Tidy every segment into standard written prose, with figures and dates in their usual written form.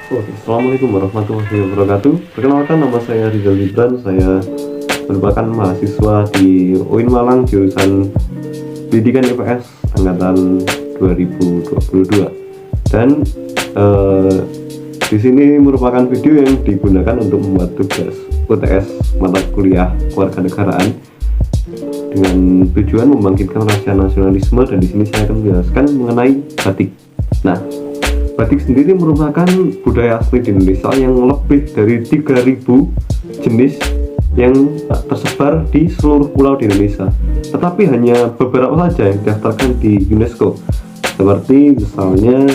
Oke, Assalamualaikum warahmatullahi wabarakatuh. Perkenalkan, nama saya Rizal Gibran. Saya merupakan mahasiswa di UIN Malang jurusan Pendidikan IPS angkatan 2022. Dan di sini merupakan video yang digunakan untuk membuat tugas UTS mata kuliah kewarganegaraan dengan tujuan membangkitkan rasa nasionalisme, dan di sini saya akan menjelaskan mengenai batik. Nah, batik sendiri merupakan budaya asli di Indonesia yang lebih dari 3.000 jenis yang tersebar di seluruh pulau di Indonesia. Tetapi hanya beberapa saja yang didaftarkan di UNESCO. Seperti misalnya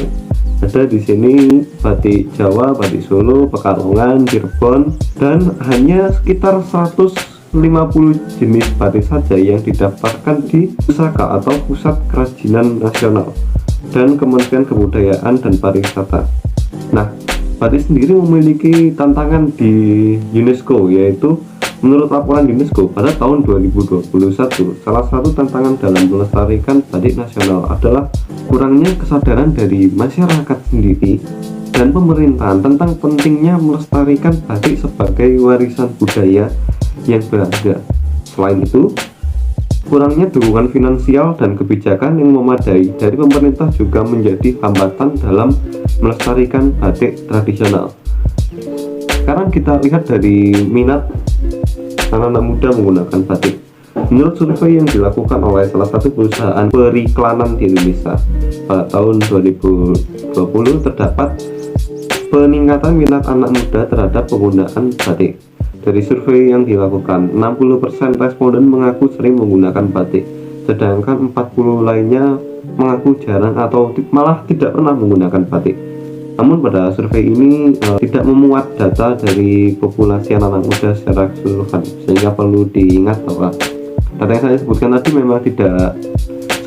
ada di sini batik Jawa, batik Solo, Pekalongan, Cirebon, dan hanya sekitar 150 jenis batik saja yang didaftarkan di Pusaka atau Pusat Kerajinan Nasional dan Kementerian Kebudayaan dan Pariwisata. Nah, batik sendiri memiliki tantangan di UNESCO, yaitu menurut laporan UNESCO pada tahun 2021, salah satu tantangan dalam melestarikan batik nasional adalah kurangnya kesadaran dari masyarakat sendiri dan pemerintahan tentang pentingnya melestarikan batik sebagai warisan budaya yang berharga. Selain itu, kurangnya dukungan finansial dan kebijakan yang memadai dari pemerintah juga menjadi hambatan dalam melestarikan batik tradisional. Sekarang kita lihat dari minat anak-anak muda menggunakan batik. Menurut survei yang dilakukan oleh salah satu perusahaan periklanan di Indonesia pada tahun 2020, terdapat peningkatan minat anak muda terhadap penggunaan batik. Dari survei yang dilakukan, 60% responden mengaku sering menggunakan batik, sedangkan 40% lainnya mengaku jarang atau malah tidak pernah menggunakan batik. Namun pada survei ini tidak memuat data dari populasi anak muda secara keseluruhan, sehingga perlu diingat bahwa data yang saya sebutkan tadi memang tidak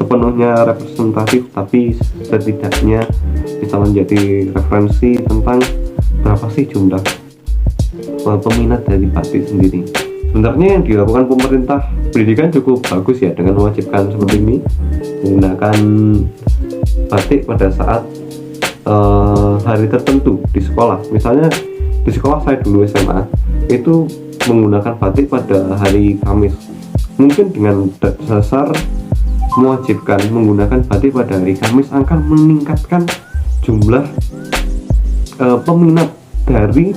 sepenuhnya representatif, tapi setidaknya bisa menjadi referensi tentang berapa sih jumlah peminat dari batik sendiri. Sebenarnya yang dilakukan pemerintah pendidikan cukup bagus ya, dengan mewajibkan seperti ini menggunakan batik pada saat hari tertentu di sekolah. Misalnya di sekolah saya dulu SMA itu menggunakan batik pada hari Kamis. Mungkin dengan dasar mewajibkan menggunakan batik pada hari Kamis akan meningkatkan jumlah peminat dari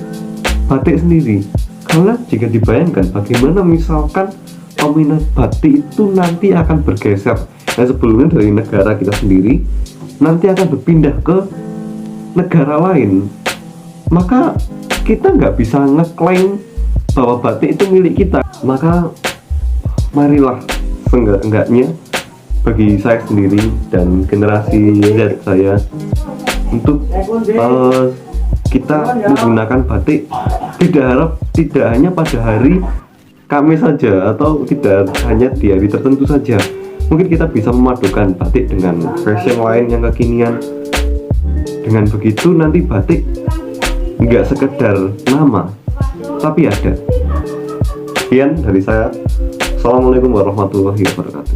batik sendiri. Karena jika dibayangkan bagaimana misalkan peminat batik itu nanti akan bergeser, sebelumnya dari negara kita sendiri nanti akan berpindah ke negara lain, maka kita nggak bisa ngeklaim bahwa batik itu milik kita. Maka marilah seenggaknya bagi saya sendiri dan generasi Z saya untuk kita menggunakan batik tidak hanya pada hari Kamis saja, atau tidak hanya di hari tertentu saja. Mungkin kita bisa memadukan batik dengan fashion lain yang kekinian. Dengan begitu nanti batik nggak sekedar nama, tapi ada. Sekian dari saya. Assalamualaikum warahmatullahi wabarakatuh.